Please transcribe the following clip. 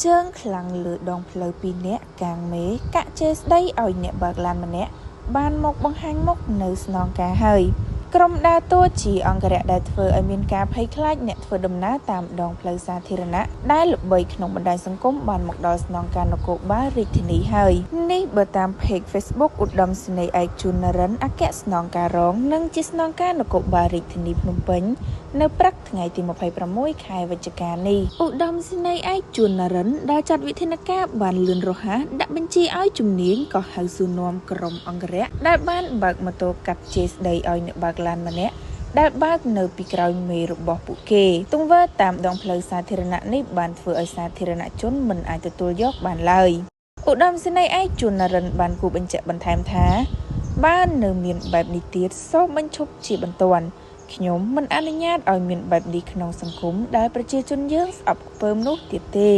ជើងខ្លាំងលើដងផ្លូវពីរនាក់កាងមេកាក់ជេរស្ដីឲ្យអ្នកបើកឡានម្នាក់បានមកបង្ហាញមុខនៅស្នងការហើយក្រុមដើរតួជាអង្គរៈដែលធ្វើឲ្យមានការភ័យខ្លាចអ្នកធ្វើដំណើរតាមដងផ្លូវសាធារណៈដែលល្បីក្នុងបណ្ដាញសង្គមបានមកដល់ស្នងការនគរបាលរាជធានីហើយនេះបើតាម page Facebook ឧត្តមសេនីយ៍ឯកជួននរិនអគ្គស្នងការរងនិងជាស្នងការនគរបាលរាជធានីភ្នំពេញនៅព្រឹកថ្ងៃទី26ខែវិច្ឆិកានេះឧត្តមសេនីយ៍ឯកជួននរិនដែលចាត់វិធានការបានលឿនរហ័សដាក់បញ្ជាឲ្យជំនាញក៏ហៅសួរនាំក្រុមអង្គរៈដែលបានបើកម៉ូតូកាត់ជេរស្ដីឲ្យអ្នកបើកឡានម្នាក់ដែលបើកនៅពីក្រោយមេរបស់ពួកគេទង្វើតាមដងផ្លូវសាធារណៈនេះបានធ្វើឲ្យសាធារណជនមិនអាចទទួលយកបានឡើយឧត្តមសេនីយ៍ឯកជួននរិនបានគូបញ្ជាក់បន្ថែមថាបើនៅមានបែបនេះទៀតសូមបញ្ឈប់ជាបន្ទាន់ខ្ញុំមិនអនុញ្ញាតឲ្យមានបែបនេះក្នុងសង្គមដែលប្រជាជនយើងស្អប់ខ្ពើមនោះទៀតទេ